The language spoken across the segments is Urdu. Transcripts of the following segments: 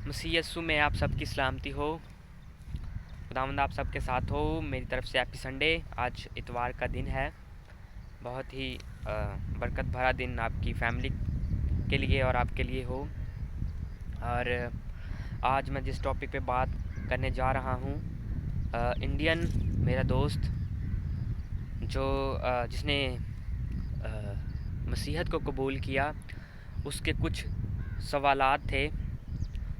مسیح یسوع میں آپ سب کی سلامتی ہو۔ خداوند آپ سب کے ساتھ ہو۔ میری طرف سے ہیپی سنڈے۔ آج اتوار کا دن ہے، بہت ہی برکت بھرا دن آپ کی فیملی کے لیے اور آپ کے لیے ہو۔ اور آج میں جس ٹاپک پہ بات کرنے جا رہا ہوں، انڈین میرا دوست جس نے مسیحیت کو قبول کیا، اس کے کچھ سوالات تھے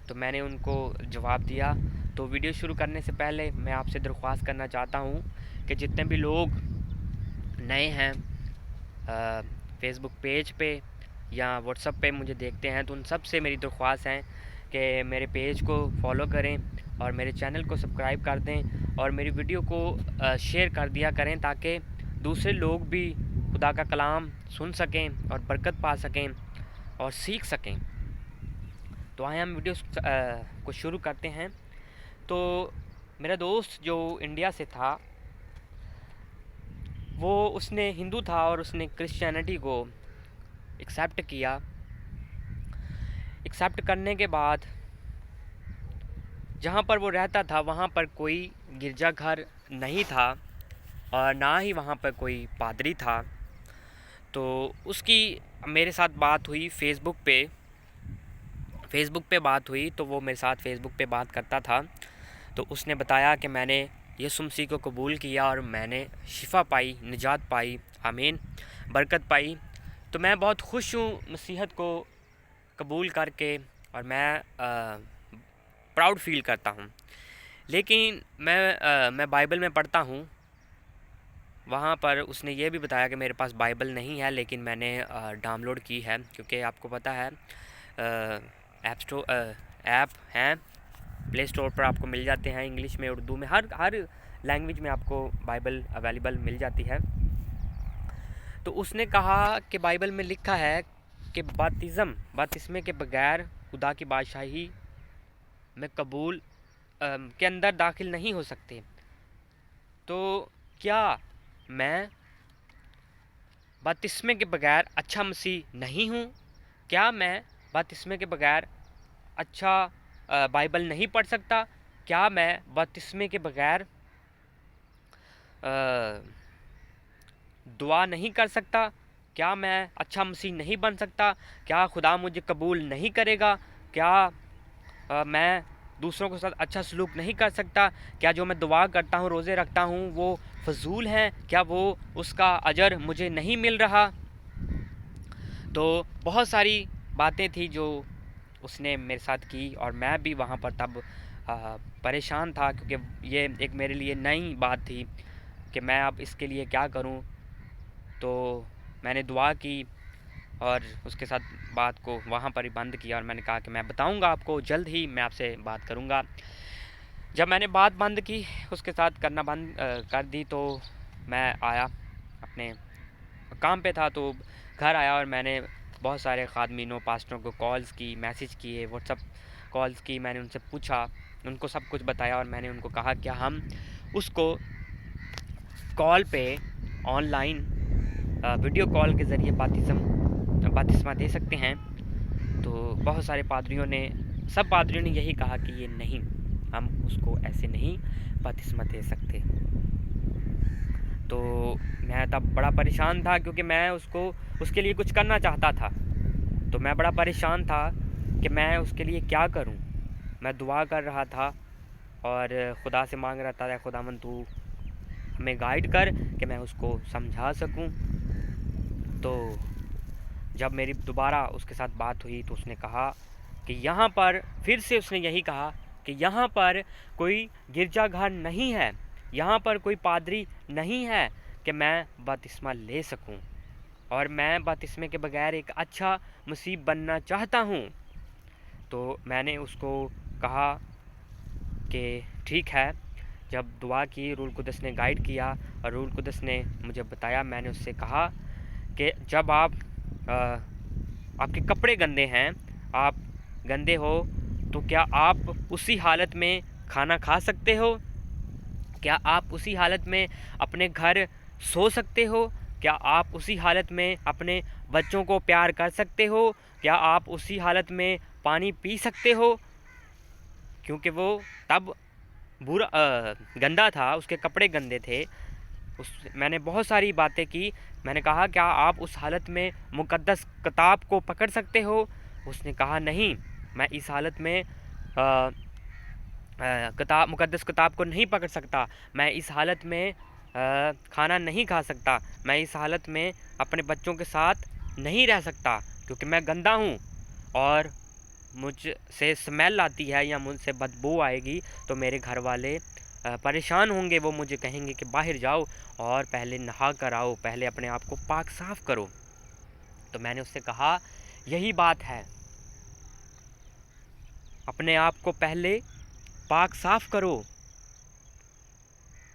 تو میں نے ان کو جواب دیا۔ تو ویڈیو شروع کرنے سے پہلے میں آپ سے درخواست کرنا چاہتا ہوں کہ جتنے بھی لوگ نئے ہیں فیس بک پیج پہ یا واٹس ایپ پہ مجھے دیکھتے ہیں، تو ان سب سے میری درخواست ہے کہ میرے پیج کو فالو کریں اور میرے چینل کو سبسکرائب کر دیں اور میری ویڈیو کو شیئر کر دیا کریں، تاکہ دوسرے لوگ بھی خدا کا کلام سن سکیں اور برکت پا سکیں اور سیکھ سکیں۔ تو آئیں ہم ویڈیو کو شروع کرتے ہیں۔ تو میرا دوست جو انڈیا سے تھا، اس نے ہندو تھا اور اس نے کرسچینٹی کو ایکسیپٹ کیا۔ ایکسیپٹ کرنے کے بعد جہاں پر وہ رہتا تھا وہاں پر کوئی گرجا گھر نہیں تھا اور نہ ہی وہاں پر کوئی پادری تھا۔ تو اس کی میرے ساتھ بات ہوئی فیس بک پہ بات ہوئی، تو وہ میرے ساتھ فیس بک پہ بات کرتا تھا۔ تو اس نے بتایا کہ میں نے یسوع مسیح کو قبول کیا اور میں نے شفا پائی، نجات پائی، آمین، برکت پائی۔ تو میں بہت خوش ہوں مسیحیت کو قبول کر کے، اور میں پراؤڈ فیل کرتا ہوں۔ لیکن میں بائبل میں پڑھتا ہوں، وہاں پر اس نے یہ بھی بتایا کہ میرے پاس بائبل نہیں ہے، لیکن میں نے ڈاؤن لوڈ کی ہے، کیونکہ آپ کو پتہ ہے ایپ ہیں پلے اسٹور پر، آپ کو مل جاتے ہیں، انگلش میں، اردو میں، ہر لینگویج میں آپ کو بائبل اویلیبل مل جاتی ہے۔ تو اس نے کہا کہ بائبل میں لکھا ہے کہ بپتسمے کے بغیر خدا کی بادشاہی میں قبول کے اندر داخل نہیں ہو سکتے۔ تو کیا میں بپتسمے کے بغیر اچھا مسیح نہیں ہوں؟ کیا میں بپتسمے کے بغیر اچھا بائبل نہیں پڑھ سکتا؟ کیا میں بپتسمے کے بغیر دعا نہیں کر سکتا؟ کیا میں اچھا مسیح نہیں بن سکتا؟ کیا خدا مجھے قبول نہیں کرے گا؟ کیا میں دوسروں کے ساتھ اچھا سلوک نہیں کر سکتا؟ کیا جو میں دعا کرتا ہوں، روزے رکھتا ہوں، وہ فضول ہیں؟ کیا وہ اس کا اجر مجھے نہیں مل رہا؟ تو بہت ساری باتیں تھیں جو اس نے میرے ساتھ کی، اور میں بھی وہاں پر تب پریشان تھا، کیونکہ یہ ایک میرے لیے نئی بات تھی کہ میں اب اس کے لیے کیا کروں۔ تو میں نے دعا کی اور اس کے ساتھ بات کو وہاں پر ہی بند کیا، اور میں نے کہا کہ میں بتاؤں گا آپ کو، جلد ہی میں آپ سے بات کروں گا۔ جب میں نے بات بند کی، اس کے ساتھ کرنا بند کر دی، تو میں آیا، اپنے کام پہ تھا، تو گھر آیا اور میں نے بہت سارے خادمینوں، پاسٹروں کو کالز کی، میسیج کیے، واٹس ایپ کالز کی۔ میں نے ان سے پوچھا، ان کو سب کچھ بتایا، اور میں نے ان کو کہا کہ ہم اس کو کال پہ آن لائن ویڈیو کال کے ذریعے بپتسمہ دے سکتے ہیں۔ تو بہت سارے سب پادریوں نے یہی کہا کہ یہ نہیں، ہم اس کو ایسے نہیں بپتسمہ دے سکتے۔ تو میں تب بڑا پریشان تھا، کیونکہ میں اس کے لیے کچھ کرنا چاہتا تھا۔ تو میں بڑا پریشان تھا کہ میں اس کے لیے کیا کروں۔ میں دعا کر رہا تھا اور خدا سے مانگ رہا تھا، خداوند تو ہمیں گائیڈ کر کہ میں اس کو سمجھا سکوں۔ تو جب میری دوبارہ اس کے ساتھ بات ہوئی، تو اس نے کہا کہ یہاں پر پھر سے اس نے یہی کہا کہ یہاں پر کوئی گرجا گھر نہیں ہے، یہاں پر کوئی پادری نہیں ہے کہ میں بپتسمہ لے سکوں، اور میں بپتسمے کے بغیر ایک اچھا مسیح بننا چاہتا ہوں۔ تو میں نے اس کو کہا کہ ٹھیک ہے۔ جب دعا کی، روح القدس نے گائیڈ کیا اور روح القدس نے مجھے بتایا، میں نے اس سے کہا کہ جب آپ کے کپڑے گندے ہیں، آپ گندے ہو، تو کیا آپ اسی حالت میں کھانا کھا سکتے ہو؟ کیا آپ اسی حالت میں اپنے گھر سو سکتے ہو؟ کیا آپ اسی حالت میں اپنے بچوں کو پیار کر سکتے ہو؟ کیا آپ اسی حالت میں پانی پی سکتے ہو؟ کیونکہ وہ تب گندا تھا، اس کے کپڑے گندے تھے. میں نے بہت ساری باتیں کی. میں نے کہا کیا آپ اس حالت میں مقدس کتاب کو پکڑ سکتے ہو؟ اس نے کہا نہیں، میں اس حالت میں مقدس کتاب کو نہیں پکڑ سکتا. میں اس حالت میں کھانا نہیں کھا سکتا. میں اس حالت میں اپنے بچوں کے ساتھ نہیں رہ سکتا کیونکہ میں گندا ہوں اور مجھ سے اسمیل آتی ہے یا مجھ سے بدبو آئے گی تو میرے گھر والے پریشان ہوں گے. وہ مجھے کہیں گے کہ باہر جاؤ اور پہلے نہا کر آؤ، پہلے اپنے آپ کو پاک صاف کرو. تو میں نے اس سے کہا یہی بات ہے، اپنے آپ کو پہلے پاک صاف کرو،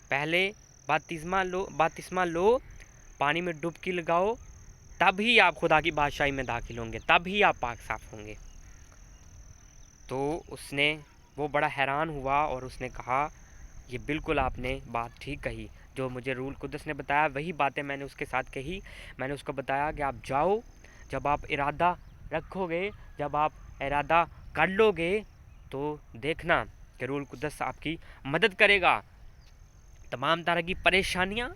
پہلے بپتسمہ لو، پانی میں ڈبکی لگاؤ، تب ہی آپ خدا کی بادشاہی میں داخل ہوں گے، تب ہی آپ پاک صاف ہوں گے. تو وہ بڑا حیران ہوا اور اس نے کہا یہ بالکل آپ نے بات ٹھیک کہی، جو مجھے روح القدس نے بتایا وہی باتیں میں نے اس کے ساتھ کہی. میں نے اس کو بتایا کہ آپ جاؤ، جب آپ ارادہ رکھو گے، جب آپ ارادہ کر لو گے تو دیکھنا کہ روح القدس آپ کی مدد کرے گا. تمام طرح کی پریشانیاں،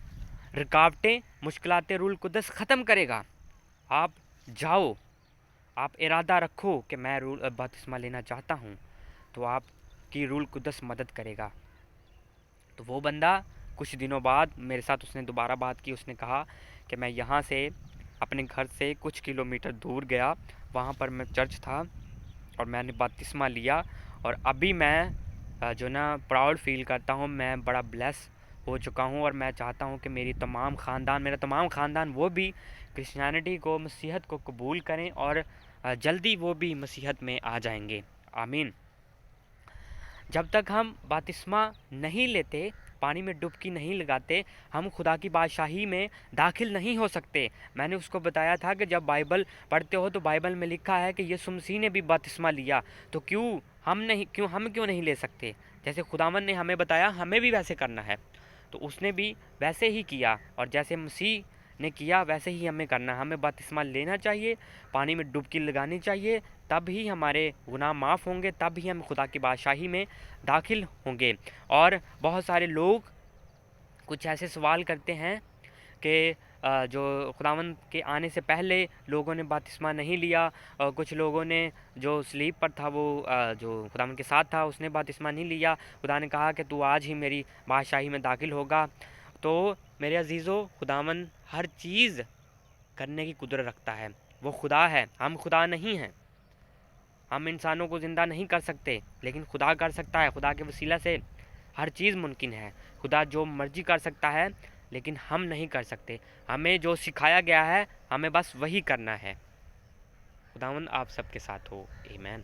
رکاوٹیں، مشکلات روح القدس ختم کرے گا. آپ جاؤ، آپ ارادہ رکھو کہ میں بپتسمہ لینا چاہتا ہوں تو آپ کی روح القدس مدد کرے گا. تو وہ بندہ کچھ دنوں بعد میرے ساتھ اس نے دوبارہ بات کی. اس نے کہا کہ میں یہاں سے اپنے گھر سے کچھ کلومیٹر دور گیا، وہاں پر میں چرچ تھا اور میں نے بپتسمہ لیا اور ابھی میں پراؤڈ فیل کرتا ہوں، میں بڑا بلیس ہو چکا ہوں اور میں چاہتا ہوں کہ میرا تمام خاندان وہ بھی کرسچینٹی کو، مسیحیت کو قبول کریں اور جلدی وہ بھی مسیحیت میں آ جائیں گے. آمین. جب تک ہم بپتسمہ نہیں لیتے، پانی میں ڈبکی نہیں لگاتے، ہم خدا کی بادشاہی میں داخل نہیں ہو سکتے. میں نے اس کو بتایا تھا کہ جب بائبل پڑھتے ہو تو بائبل میں لکھا ہے کہ یسوع مسیح نے بھی بپتسمہ لیا، تو ہم کیوں نہیں لے سکتے؟ جیسے خداوند نے ہمیں بتایا ہمیں بھی ویسے کرنا ہے، تو اس نے بھی ویسے ہی کیا اور جیسے مسیح نے کیا ویسے ہی ہمیں کرنا ہے. ہمیں بپتسمہ لینا چاہیے، پانی میں ڈبکی لگانی چاہیے، تب ہی ہمارے گناہ معاف ہوں گے، تب ہی ہم خدا کی بادشاہی میں داخل ہوں گے. اور بہت سارے لوگ کچھ ایسے سوال کرتے ہیں کہ جو خداوند کے آنے سے پہلے لوگوں نے بپتسمہ نہیں لیا، اور کچھ لوگوں نے جو سلیپ پر تھا، وہ جو خداوند کے ساتھ تھا، اس نے بپتسمہ نہیں لیا. خدا نے کہا کہ تو آج ہی میری بادشاہی میں داخل ہوگا. تو میرے عزیزو، خداوند ہر چیز کرنے کی قدرت رکھتا ہے. وہ خدا ہے، ہم خدا نہیں ہیں. ہم انسانوں کو زندہ نہیں کر سکتے لیکن خدا کر سکتا ہے. خدا کے وسیلہ سے ہر چیز ممکن ہے. خدا جو مرضی کر سکتا ہے لیکن ہم نہیں کر سکتے. ہمیں جو سکھایا گیا ہے ہمیں بس وہی کرنا ہے. خداوند آپ سب کے ساتھ ہو. آمین.